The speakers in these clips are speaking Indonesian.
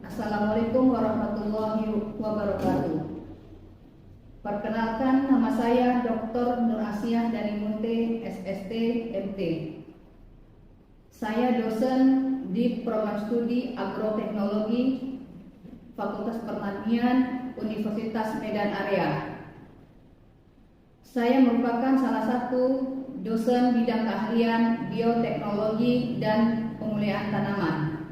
Assalamualaikum warahmatullahi wabarakatuh. Perkenalkan, nama saya Dr. Nur Asyah dari Munte, SST, MT. Saya dosen di Program Studi Agroteknologi Fakultas Pertanian Universitas Medan Area. Saya merupakan salah satu dosen bidang keahlian bioteknologi dan pemulihan tanaman.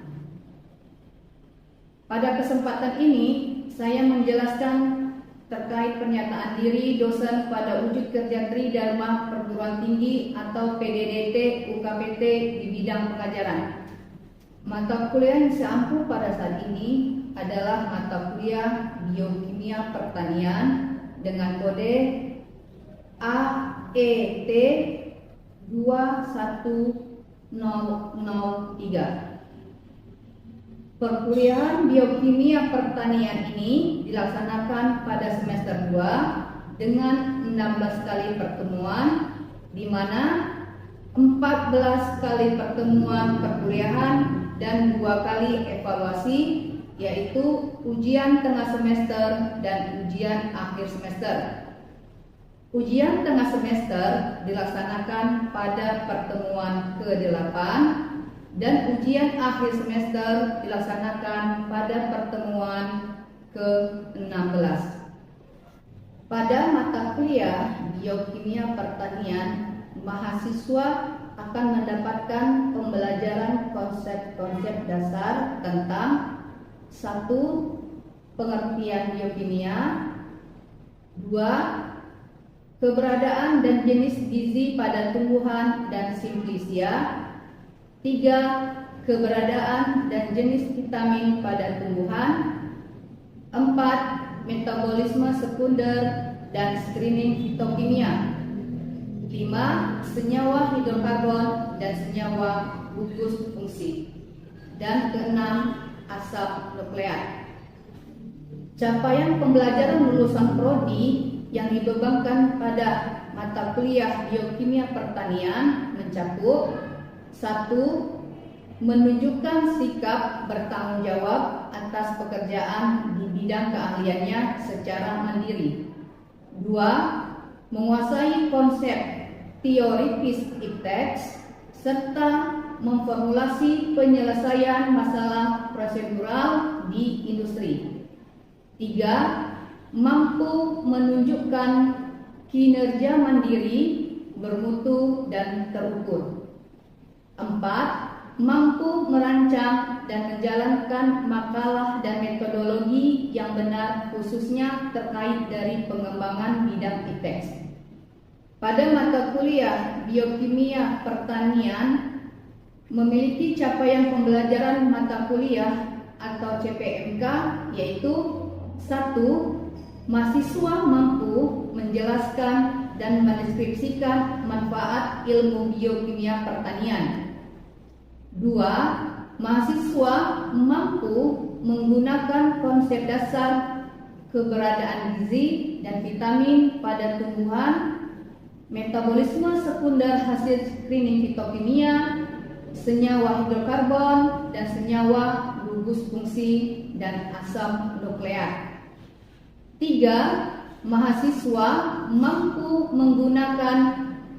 Pada kesempatan ini, saya menjelaskan terkait pernyataan diri dosen pada wujud kerja Tridharma Perguruan Tinggi atau PDDT UKPT di bidang pengajaran. Mata kuliah yang saya ampu pada saat ini adalah mata kuliah Biokimia Pertanian dengan kode AET 21003. Perkuliahan Biokimia Pertanian ini dilaksanakan pada semester 2 dengan 16 kali pertemuan, di mana 14 kali pertemuan perkuliahan dan 2 kali evaluasi, yaitu ujian tengah semester dan ujian akhir semester. Ujian tengah semester dilaksanakan pada pertemuan ke-8 dan ujian akhir semester dilaksanakan pada pertemuan ke-16. Pada mata kuliah Biokimia Pertanian, mahasiswa akan mendapatkan pembelajaran konsep-konsep dasar tentang 1. Pengertian biokimia, 2. Keberadaan dan jenis gizi pada tumbuhan dan simplisia, 3. Keberadaan dan jenis vitamin pada tumbuhan, 4. Metabolisme sekunder dan screening fitokimia, 5. Senyawa hidrokarbon dan senyawa gugus fungsi, dan ke-6. Asam nukleat. Capaian pembelajaran lulusan prodi yang dibebankan pada mata kuliah Biokimia Pertanian mencakup 1. Menunjukkan sikap bertanggung jawab atas pekerjaan di bidang keahliannya secara mandiri. 2. Menguasai konsep teoritis ipteks serta memformulasi penyelesaian masalah prosedural di industri. 3. Mampu menunjukkan kinerja mandiri, bermutu, dan terukur. 4. Mampu merancang dan menjalankan makalah dan metodologi yang benar, khususnya terkait dari pengembangan bidang ipteks. Pada mata kuliah Biokimia Pertanian memiliki capaian pembelajaran mata kuliah atau CPMK, yaitu 1. Mahasiswa mampu menjelaskan dan mendeskripsikan manfaat ilmu biokimia pertanian. 2. Mahasiswa mampu menggunakan konsep dasar keberadaan gizi dan vitamin pada tumbuhan, metabolisme sekunder hasil screening fitokimia, senyawa hidrokarbon dan senyawa gugus fungsi, dan asam nukleat. 3. Mahasiswa mampu menggunakan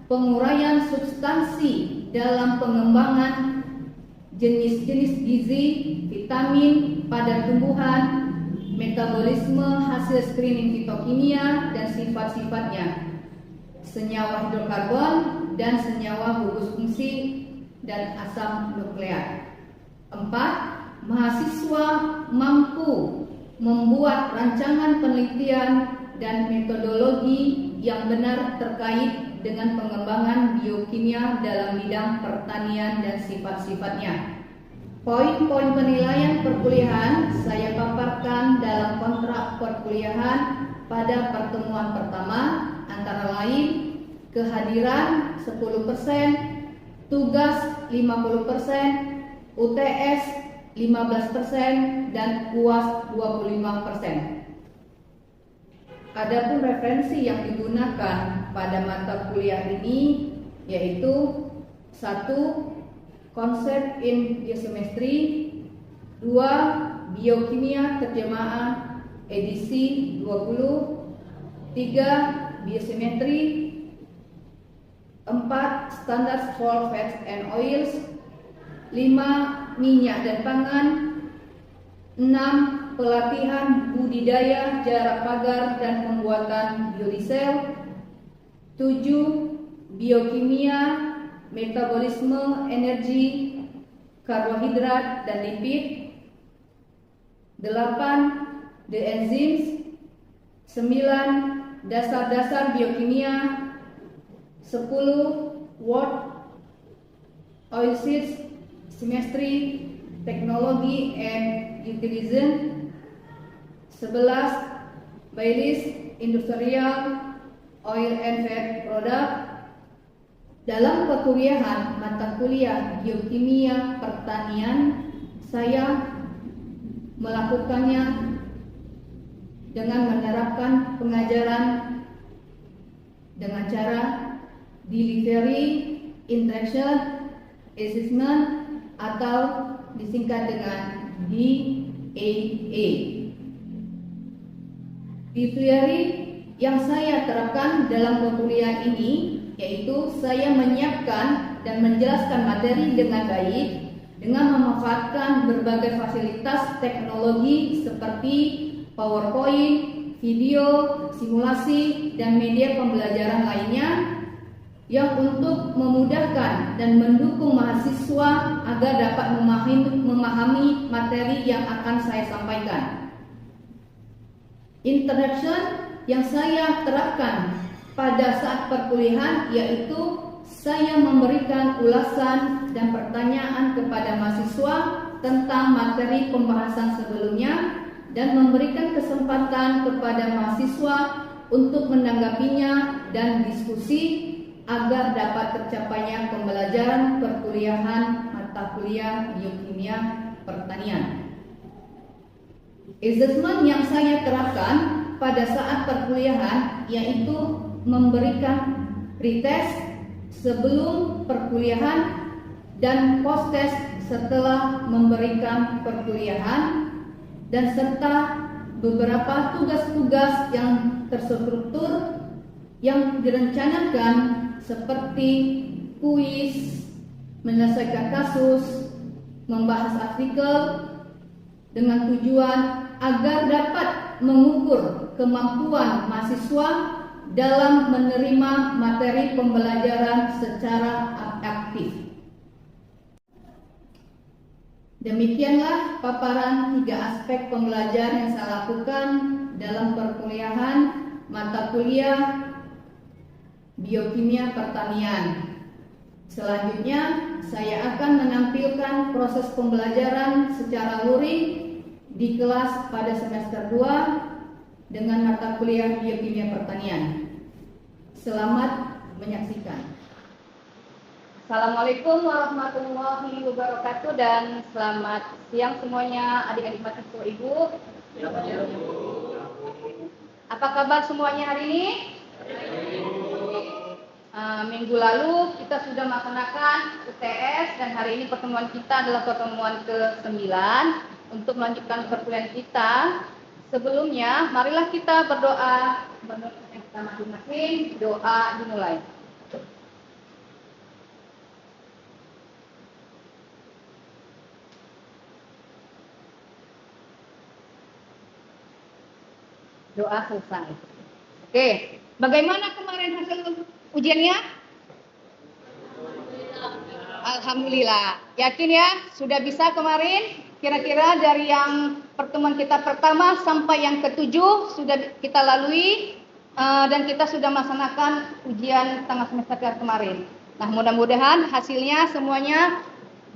penguraian substansi dalam pengembangan jenis-jenis gizi, vitamin pada tumbuhan, metabolisme hasil screening fitokimia dan sifat-sifatnya, senyawa hidrokarbon dan senyawa gugus fungsi, dan asam nukleat. 4. Mahasiswa mampu membuat rancangan penelitian dan metodologi yang benar terkait dengan pengembangan biokimia dalam bidang pertanian dan sifat-sifatnya. Poin-poin penilaian perkuliahan saya paparkan dalam kontrak perkuliahan pada pertemuan pertama, antara lain kehadiran 10%, tugas 50%, UTS 15%, dan UAS 25%. Adapun referensi yang digunakan pada mata kuliah ini yaitu 1. Konsep in Geochemistry, 2. Biokimia terjemahan edisi 20. 3. Biosimetri. 4. Standard for fats and oils. 5. Minyak dan pangan. 6. Pelatihan budidaya, jarak pagar dan pembuatan biodiesel. 7. Biokimia, metabolisme, energi, karbohidrat dan lipid. 8. The enzymes. 9. Dasar-dasar biokimia. 10. Word oilseeds, chemistry, teknologi and utilism. 11. Baileys, industrial, oil and fat product. Dalam perkuliahan mata kuliah biokimia pertanian, saya melakukannya dengan menerapkan pengajaran dengan cara delivery, interaction, assessment atau disingkat dengan DAA. Delivery yang saya terapkan dalam perkuliahan ini yaitu saya menyiapkan dan menjelaskan materi dengan baik dengan memanfaatkan berbagai fasilitas teknologi seperti PowerPoint, video, simulasi, dan media pembelajaran lainnya yang untuk memudahkan dan mendukung mahasiswa agar dapat memahami materi yang akan saya sampaikan. Interaction yang saya terapkan pada saat perkuliahan yaitu saya memberikan ulasan dan pertanyaan kepada mahasiswa tentang materi pembahasan sebelumnya dan memberikan kesempatan kepada mahasiswa untuk menanggapinya dan diskusi agar dapat tercapainya pembelajaran perkuliahan mata kuliah biokimia pertanian. Assessment yang saya terapkan pada saat perkuliahan yaitu memberikan pretest sebelum perkuliahan dan post-test setelah memberikan perkuliahan dan serta beberapa tugas-tugas yang terstruktur yang direncanakan seperti kuis, menyelesaikan kasus, membahas artikel dengan tujuan agar dapat mengukur kemampuan mahasiswa dalam menerima materi pembelajaran secara aktif. Demikianlah paparan 3 aspek pembelajaran yang saya lakukan dalam perkuliahan mata kuliah biokimia pertanian. Selanjutnya, saya akan menampilkan proses pembelajaran secara luring di kelas pada semester 2 dengan mata kuliah biokimia pertanian. Selamat menyaksikan. Assalamualaikum warahmatullahi wabarakatuh dan selamat siang semuanya adik-adik mahasiswa Ibu. Apa kabar semuanya hari ini? Minggu lalu kita sudah melaksanakan UTS dan hari ini pertemuan kita adalah pertemuan ke-9 untuk melanjutkan perkuliahan kita. Sebelumnya, marilah kita berdoa masing-masing. Doa dimulai. Doa selesai. Oke, bagaimana kemarin hasil ujiannya? Alhamdulillah. Yakin ya? Sudah bisa kemarin? Kira-kira dari yang pertemuan kita pertama sampai yang ke-7 sudah kita lalui dan kita sudah melaksanakan ujian tengah semester kemarin. Nah, mudah-mudahan hasilnya semuanya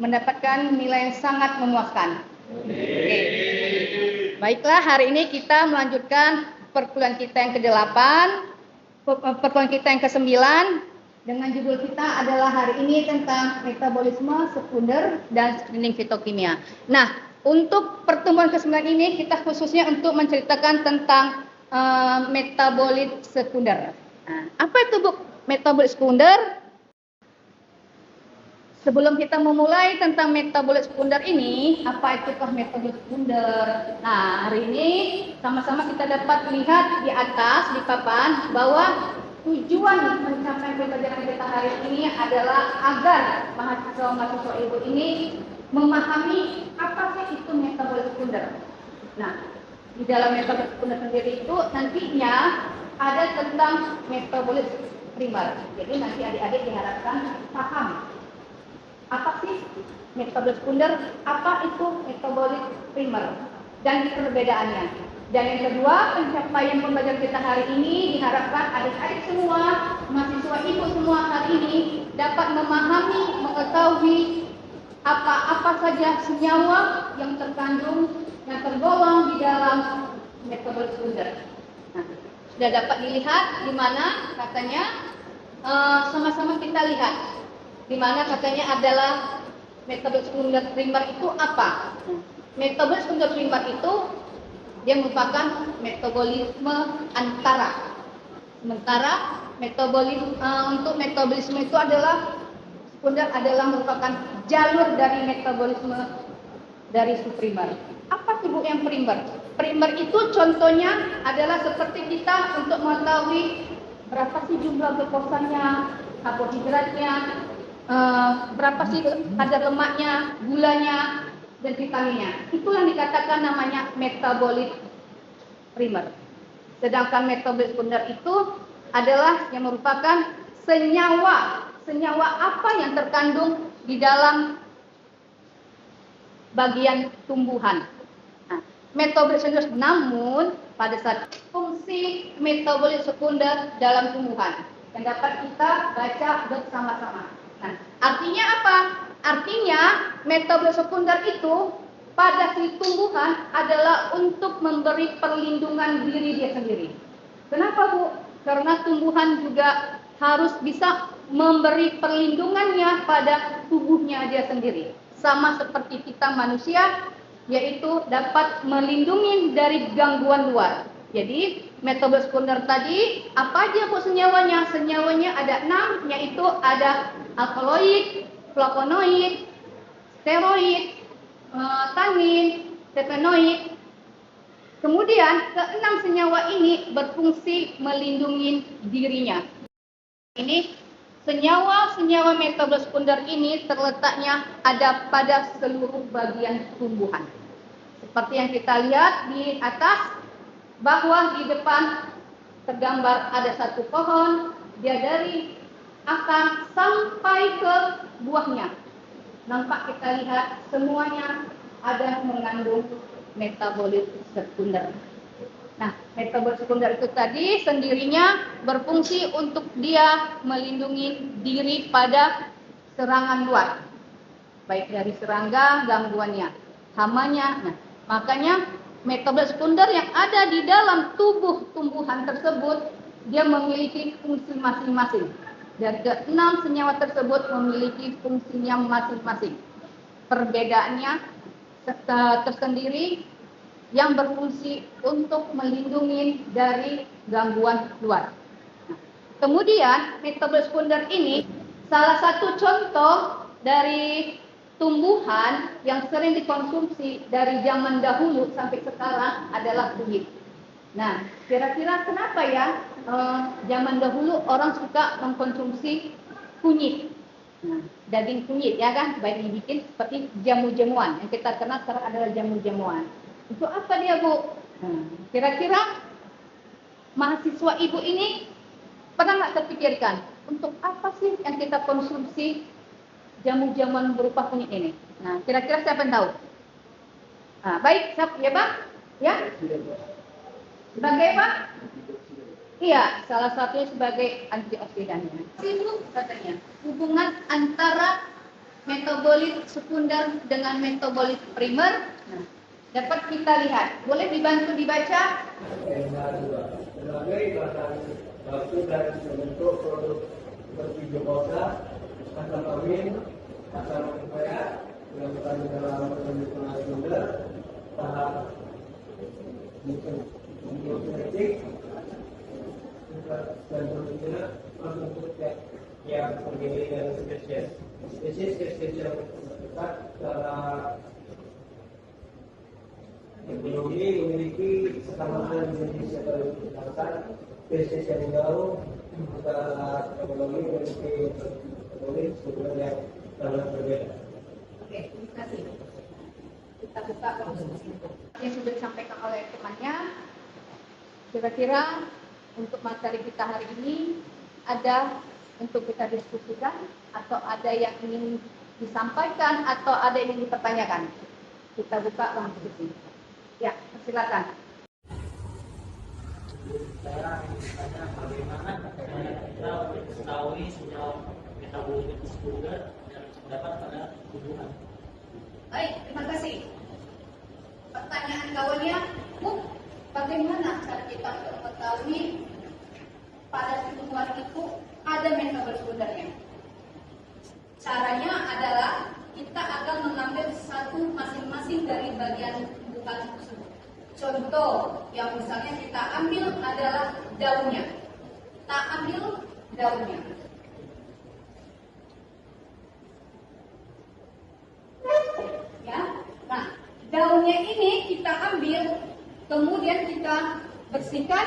mendapatkan nilai yang sangat memuaskan. Oke. Baiklah, hari ini kita melanjutkan perkuliahan kita yang ke-8, perkuliahan kita yang ke-9 dengan judul kita adalah hari ini tentang metabolisme sekunder dan screening fitokimia. Nah, untuk pertemuan ke-9 ini kita khususnya untuk menceritakan tentang metabolit sekunder. Nah, apa itu Bu metabolit sekunder? sebelum kita memulai tentang metabolit sekunder ini, apa itukah metabolit sekunder? Nah, hari ini sama-sama kita dapat lihat di atas, di papan, bahwa tujuan mencapai pelajaran kita hari ini adalah agar mahasiswa-mahasiswa ibu ini memahami apa sih itu metabolit sekunder. Nah, di dalam metabolit sekunder sendiri itu nantinya ada tentang metabolit primer. Jadi nanti adik-adik diharapkan paham apa sih metabolit sekunder, apa itu metabolit primer, dan perbedaannya. Dan yang kedua, pencapaian pembelajaran kita hari ini diharapkan adik-adik semua, mahasiswa ibu semua hari ini dapat memahami, mengetahui apa-apa saja senyawa yang terkandung, yang tergolong di dalam metabolit sekunder. Nah, sudah dapat dilihat di mana katanya sama-sama kita lihat. Di mana katanya adalah metabolit sekunder primer itu apa? Metabolit sekunder primer itu dia merupakan metabolisme antara. Sementara untuk metabolisme itu adalah sekunder adalah merupakan jalur dari metabolisme dari si primer. Apa sih Bu yang primer? Primer itu contohnya adalah seperti kita untuk mengetahui berapa sih jumlah glukosannya, karbohidratnya, berapa sih kadar lemaknya, gulanya, dan vitaminnya. Itulah yang dikatakan namanya metabolit primer. Sedangkan metabolit sekunder itu adalah yang merupakan senyawa apa yang terkandung di dalam bagian tumbuhan. Nah, metabolit sekunder namun pada saat fungsi metabolit sekunder dalam tumbuhan yang dapat kita baca bersama-sama. Nah, artinya apa? Artinya metabolit sekunder itu pada si tumbuhan adalah untuk memberi perlindungan diri dia sendiri. Kenapa Bu? Karena tumbuhan juga harus bisa memberi perlindungannya pada tubuhnya dia sendiri. Sama seperti kita manusia, yaitu dapat melindungi dari gangguan luar. Jadi metabolit sekunder tadi apa aja Bu senyawanya? Senyawanya ada 6, yaitu ada alkaloid, flavonoid, steroid, tannin, terpenoid. Kemudian ke-6 senyawa ini berfungsi melindungi dirinya. Ini senyawa-senyawa metabolit sekunder ini terletaknya ada pada seluruh bagian tumbuhan. Seperti yang kita lihat di atas, bahwa di depan tergambar ada satu pohon, dia dari akar sampai ke buahnya. Nampak kita lihat semuanya ada mengandung metabolit sekunder. Nah, metabolit sekunder itu tadi sendirinya berfungsi untuk dia melindungi diri pada serangan luar, baik dari serangga, gangguannya, hamanya. Nah, makanya metabolit sekunder yang ada di dalam tubuh tumbuhan tersebut dia memiliki fungsi masing-masing. Dan ke-6 senyawa tersebut memiliki fungsinya masing-masing. Perbedaannya tersendiri yang berfungsi untuk melindungi dari gangguan luar. Nah, kemudian metabolit sekunder ini salah satu contoh dari tumbuhan yang sering dikonsumsi dari zaman dahulu sampai sekarang adalah kunyit. Nah, kira-kira kenapa ya zaman dahulu orang suka mengkonsumsi kunyit? Nah, daging kunyit ya kan, baik dibikin seperti jamu-jamuan. Yang kita kenal sekarang adalah jamu-jamuan. Itu apa dia Bu? Nah, kira-kira mahasiswa ibu ini pernah nggak terpikirkan untuk apa sih yang kita konsumsi jamu-jamuan berupa kunyit ini? Nah, kira-kira siapa yang tahu? Nah, baik, siapa ya Pak? Ya? Sebagai apa? Iya, salah satunya sebagai antioksidannya. Itu katanya hubungan antara metabolit sekunder dengan metabolit primer. Nah, dapat kita lihat. Boleh dibantu dibaca? Sebagai bahan baku dan membentuk produk seperti glukosa, asam amin, asam aminoat, yang berada dalam pembentukan sekunder, tahap genetik, dan berikutnya untuk yang terdiri dari spesies. Spesies yang terdekat secara ekonomi memiliki kesamaan jenis yang berdasarkan spesies yang jauh secara ekonomi memiliki ekonomi sebenarnya yang sangat berbeda. Oke, terima kasih. Kita buka yang sudah disampaikan oleh temannya. Kira-kira untuk materi kita hari ini ada untuk kita diskusikan atau ada yang ingin disampaikan atau ada yang ingin dipertanyakan. Kita buka ruang diskusi. Ya, silakan. Saya ingin bertanya bagaimana kita mengetahui senyawa metabolit sekunder yang terdapat pada tubuhan. Baik, terima kasih. Pertanyaan kawannya, Bu, bagaimana cara kita untuk mengetahui pada tumbuhan itu ada metabolit sekundernya? Caranya adalah kita akan mengambil satu masing-masing dari bagian tumbuhan tersebut. Contoh yang misalnya kita ambil adalah daunnya. Kita ambil daunnya. Ya, nah daunnya ini kita ambil, kemudian kita bersihkan,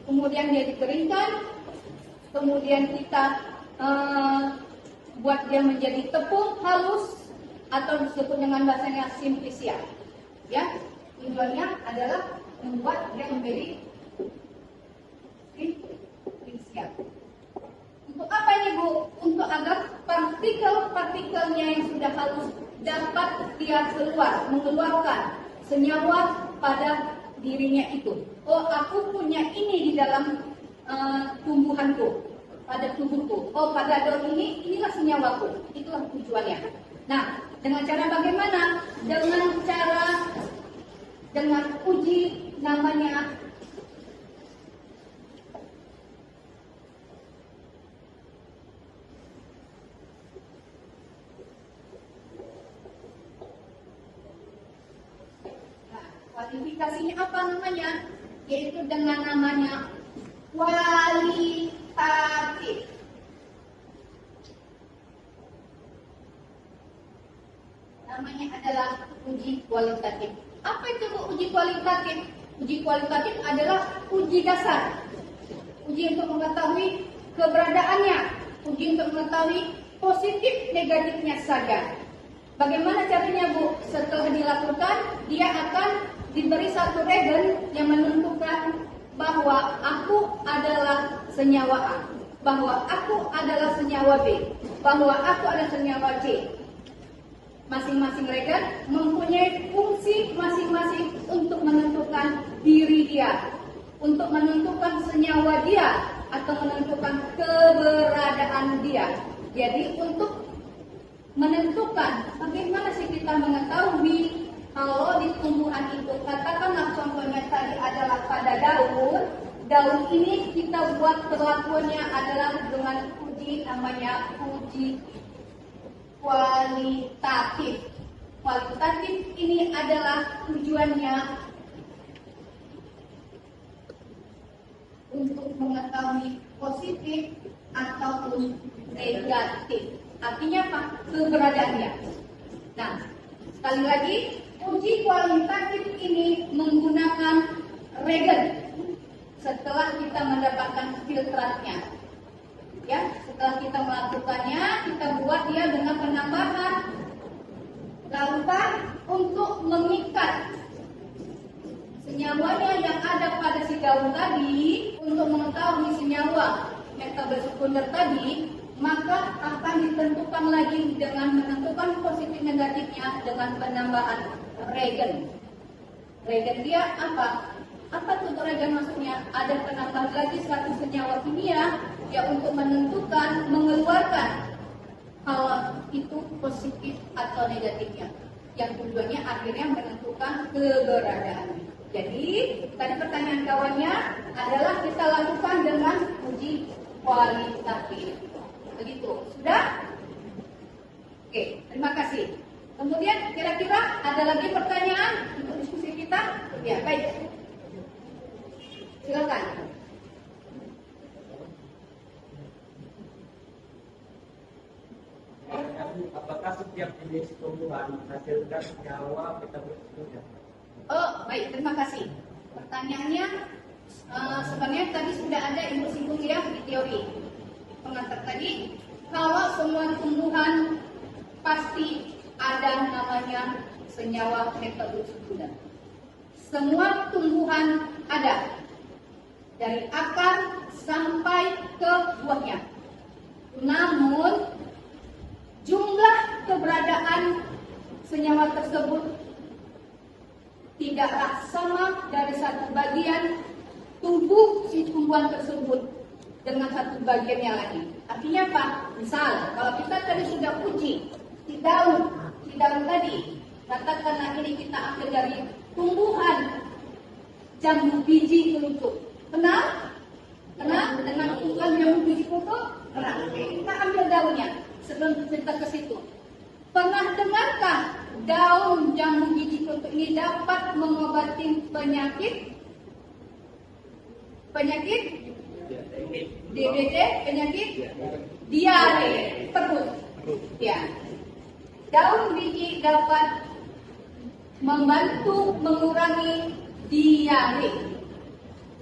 kemudian dia dikeringkan, kemudian kita buat dia menjadi tepung halus atau disebut dengan bahasanya simplisia. Ya, tujuannya adalah membuat dia menjadi simplisia. Untuk apa ini, Bu? Untuk agar partikel-partikelnya yang sudah halus dapat dia keluar, mengeluarkan senyawa pada dirinya itu. Oh, aku punya ini di dalam tumbuhanku, pada tubuhku. Oh, pada daun ini, inilah senyawaku. Itulah tujuannya. Nah, dengan cara bagaimana? Dengan uji namanya kualifikasinya apa namanya? Yaitu dengan namanya kualitatif. Namanya adalah uji kualitatif. Apa itu uji kualitatif? Uji kualitatif adalah uji dasar. Uji untuk mengetahui keberadaannya. Uji untuk mengetahui positif negatifnya saja. Bagaimana caranya, Bu? Setelah dilakukan, dia akan diberi satu regen yang menentukan bahwa aku adalah senyawa A, bahwa aku adalah senyawa B, bahwa aku adalah senyawa C. Masing-masing regen mempunyai fungsi masing-masing untuk menentukan diri dia, untuk menentukan senyawa dia, atau menentukan keberadaan dia. Jadi untuk menentukan bagaimana sih kita mengetahui kalau di tumbuhan itu, katakanlah contohnya tadi adalah pada daun ini kita buat perlakuannya adalah dengan uji namanya uji kualitatif. Kualitatif ini adalah tujuannya untuk mengetahui positif ataupun negatif. Artinya apa? Keberadaannya. Nah, sekali lagi, uji kualitatif ini menggunakan regen setelah kita mendapatkan filtratnya. Ya, setelah kita melakukannya, kita buat dia dengan penambahan larutan untuk mengikat senyawanya yang ada pada si daun tadi. Untuk mengetahui senyawa metabolit sekunder tadi, maka akan ditentukan lagi dengan menentukan positif negatifnya dengan penambahan regen. Regen dia apa? Apa itu regen maksudnya? Ada penambahan lagi satu senyawa kimia ya untuk menentukan, mengeluarkan kalau itu positif atau negatifnya. Yang tujuannya akhirnya menentukan keberadaannya. Jadi tadi pertanyaan kawannya adalah kita lakukan dengan uji kualitatif. Begitu, sudah? Oke, terima kasih. Kemudian kira-kira ada lagi pertanyaan untuk diskusi kita? Ya, baik. Silakan. Bu, apakah setiap jenis tumbuhan menghasilkan senyawa metabolisme? Oh, baik, terima kasih. Pertanyaannya sebenarnya tadi sudah ada singgung ya di teori pengantar tadi. Kalau semua tumbuhan pasti ada namanya senyawa metabolisme. Semua tumbuhan ada dari akar sampai ke buahnya. Namun jumlah keberadaan senyawa tersebut tidaklah sama dari satu bagian tubuh si tumbuhan tersebut dengan satu bagian yang lain. Artinya apa? Misal, kalau kita tadi sudah uji di daun tadi, katakanlah ini kita ambil dari tumbuhan jambu biji kelutuk. Kenal? Dengan tumbuhan jambu biji kelutuk? Kenal. Kita ambil daunnya sebelum kita ke situ. Pernah dengarkah daun jambu biji kelutuk ini dapat mengobati penyakit? DBD, penyakit diare, perut. Ya. Daun biji dapat membantu mengurangi diare.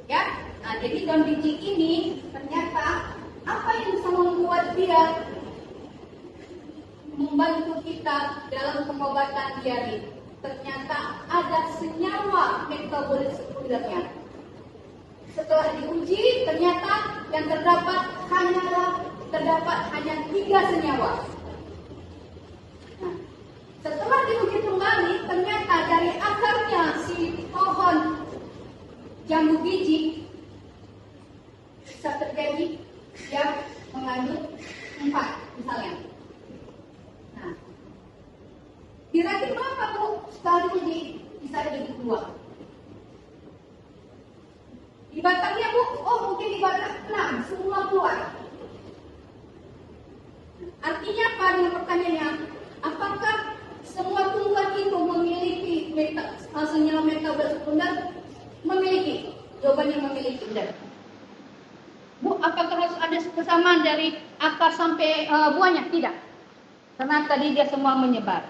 Ya. Nah, jadi daun biji ini ternyata apa yang bisa membuat dia membantu kita dalam pengobatan diare? Ternyata ada senyawa metabolis sekundernya. Setelah diuji, ternyata yang terdapat hanya 3 senyawa. Nah, setelah diuji kembali, ternyata dari akarnya si pohon jambu biji bisa terjadi yang mengandung 4 misalnya. Nah, kira-kira berapa Bu setelah diuji bisa jadi 2? Di batangnya Bu, oh mungkin di batang 6, semua keluar. Artinya apa dengan pertanyaannya? Apakah semua tumbuhan itu memiliki senyawa metabolis sekunder? Memiliki. Jawabannya memiliki. Benar. Bu, apakah harus ada kesamaan dari akar sampai buahnya? Tidak. Karena tadi dia semua menyebar.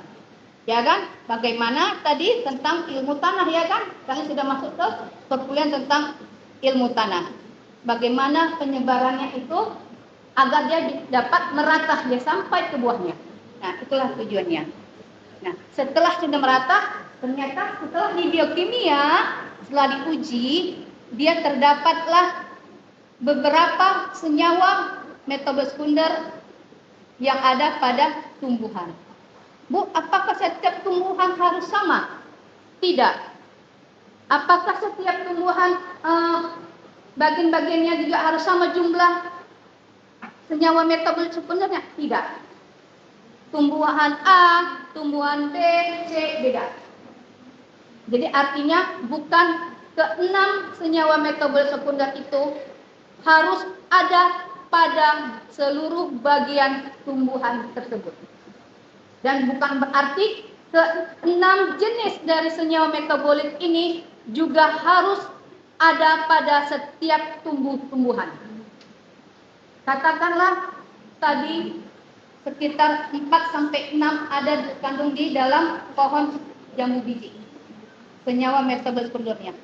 Ya kan? Bagaimana tadi tentang ilmu tanah, ya kan? Kalian sudah masuk ke perkuliahan tentang ilmu tanah. Bagaimana penyebarannya itu agar dia dapat merata dia sampai ke buahnya. Nah, itulah tujuannya. Nah, setelah sudah merata, ternyata setelah di biokimia, setelah diuji, dia terdapatlah beberapa senyawa metabolis sekunder yang ada pada tumbuhan. Bu, apakah setiap tumbuhan harus sama? Tidak. Apakah setiap tumbuhan bagian-bagiannya juga harus sama jumlah senyawa metabolis sekundernya? Tidak. Tumbuhan A, tumbuhan B, C beda. Jadi artinya bukan ke-6 senyawa metabolis sekunder itu harus ada pada seluruh bagian tumbuhan tersebut. Dan bukan berarti ke-6 jenis dari senyawa metabolit ini juga harus ada pada setiap tumbuhan. Katakanlah tadi sekitar 4-6 ada terkandung di dalam pohon jambu biji. Senyawa metabolis sekundernya.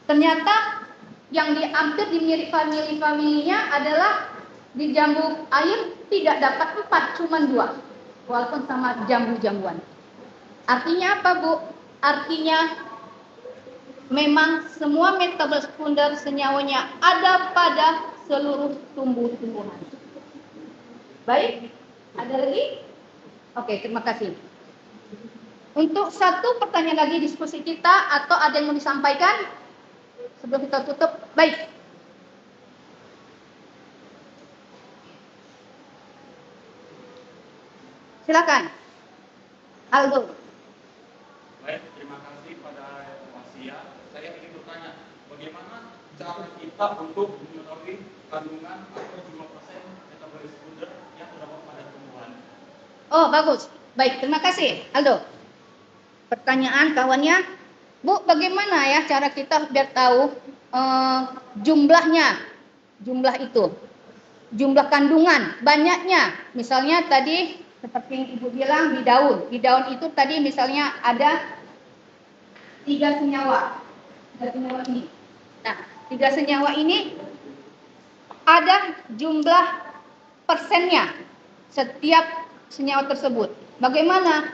Ternyata yang hampir di mirip famili-familinya adalah di jambu air tidak dapat 4, cuma 2. Walaupun sama jambu-jambuan. Artinya apa, Bu? Artinya memang semua metabolis sekunder senyawanya ada pada seluruh tumbuhan. Baik, ada lagi? Oke, terima kasih. Untuk satu pertanyaan lagi diskusi kita atau ada yang mau disampaikan sebelum kita tutup? Baik. Silakan. Aldo. Baik, terima kasih pada Wasia. Saya ingin bertanya, bagaimana cara kita untuk mengetahui kandungan atau jumlah persen metabolis sekunder yang terdapat pada tumbuhan? Oh, bagus. Baik, terima kasih, Aldo. Pertanyaan kawannya, Bu, bagaimana ya cara kita biar tahu jumlahnya, jumlah itu, jumlah kandungan, banyaknya. Misalnya tadi seperti yang Ibu bilang di daun. Di daun itu tadi misalnya ada 3 senyawa. 3 senyawa ini. Nah, 3 senyawa ini ada jumlah persennya setiap senyawa tersebut. Bagaimana?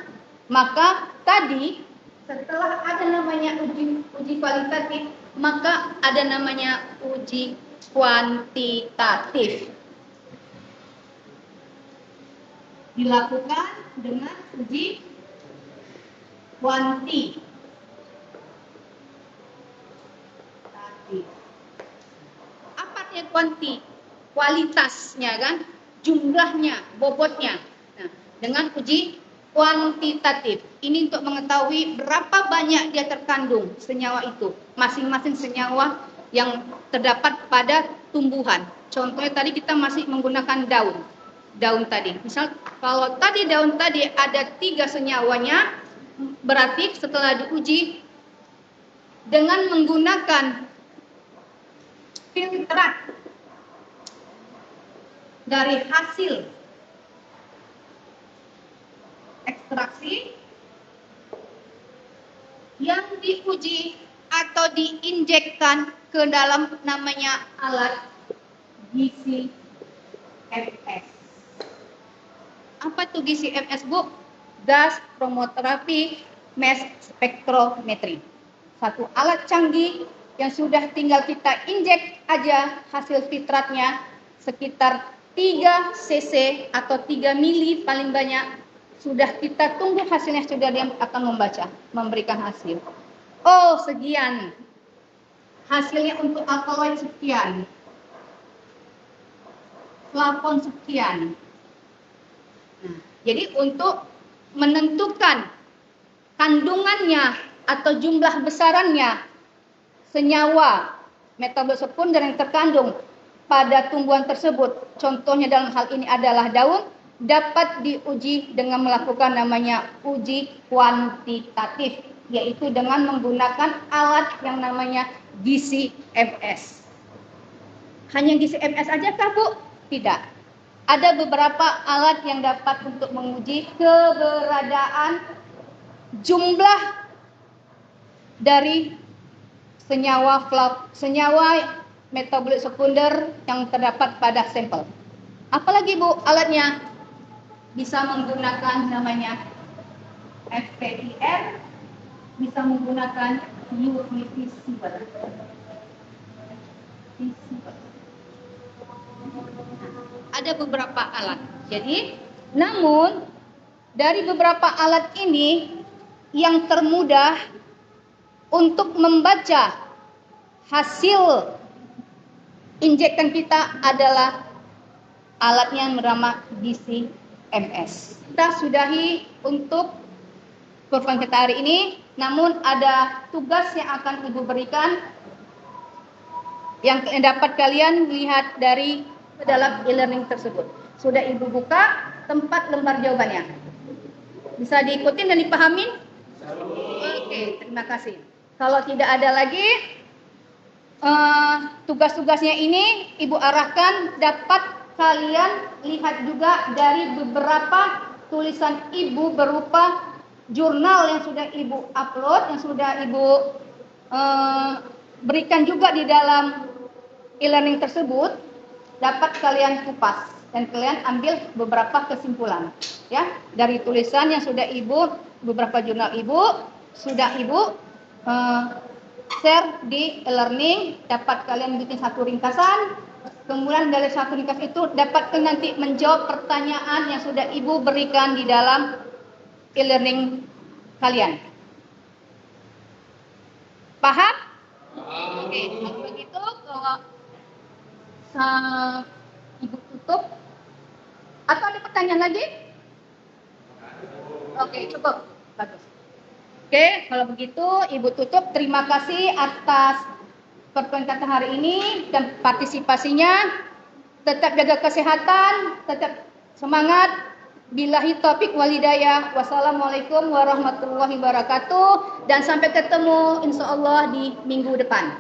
Maka tadi setelah ada namanya uji kualitatif, maka ada namanya uji kuantitatif. Dilakukan dengan uji kuantitatif. Apa artinya kuanti? Kualitasnya kan, jumlahnya, bobotnya. Nah, dengan uji kuantitatif. Ini untuk mengetahui berapa banyak dia terkandung senyawa itu. Masing-masing senyawa yang terdapat pada tumbuhan. Contohnya tadi kita masih menggunakan daun. Daun tadi. Misal kalau tadi daun tadi ada 3 senyawanya, berarti setelah diuji dengan menggunakan filtrat dari hasil ekstraksi yang diuji atau diinjekkan ke dalam namanya alat GCMS. Apa tuh GCMS, Bu? Gas Chromatography Mass Spectrometry. Satu alat canggih yang sudah tinggal kita injek aja hasil filtratnya sekitar 3 cc atau 3 mili paling banyak. Sudah kita tunggu hasilnya, sudah dia akan membaca, memberikan hasil. Oh, sekian. Hasilnya untuk alkaloid sekian. Flavon sekian. Nah, jadi untuk menentukan kandungannya atau jumlah besarannya senyawa metabolit sekunder yang terkandung pada tumbuhan tersebut, contohnya dalam hal ini adalah daun, dapat diuji dengan melakukan namanya uji kuantitatif, yaitu dengan menggunakan alat yang namanya GCMS. Hanya GCMS aja kah, Bu? Tidak. Ada beberapa alat yang dapat untuk menguji keberadaan jumlah dari senyawa metabolit sekunder yang terdapat pada sampel. Apalagi, Bu, alatnya? Bisa menggunakan namanya FPIR, bisa menggunakan UV-Sievert. Ada beberapa alat. Jadi, namun dari beberapa alat ini yang termudah untuk membaca hasil injekan kita adalah alatnya yang bernama GCMS. Kita sudahi untuk pertemuan kita hari ini, namun ada tugas yang akan Ibu berikan yang dapat kalian lihat dari dalam e-learning tersebut. Sudah Ibu buka tempat lembar jawabannya. Bisa diikutin dan dipahamin? Oke, terima kasih. Kalau tidak ada lagi tugas-tugasnya ini Ibu arahkan dapat kalian lihat juga dari beberapa tulisan Ibu berupa jurnal yang sudah Ibu upload, yang sudah Ibu berikan juga di dalam e-learning tersebut. Dapat kalian kupas dan kalian ambil beberapa kesimpulan, ya, dari tulisan yang sudah Ibu, beberapa jurnal Ibu sudah Ibu share di e-learning. Dapat kalian bikin satu ringkasan, kemudian dari satu ringkas itu dapat nanti menjawab pertanyaan yang sudah Ibu berikan di dalam e-learning kalian. Paham? Oke, kalau begitu kalau Ibu tutup. Atau ada pertanyaan lagi? Oke, cukup. Bagus. Oke, kalau begitu Ibu tutup. Terima kasih atas pertemuan kita hari ini dan partisipasinya. Tetap jaga kesehatan, tetap semangat. Billahi taufiq wal hidayah. Wassalamualaikum warahmatullahi wabarakatuh. Dan sampai ketemu insyaallah di minggu depan.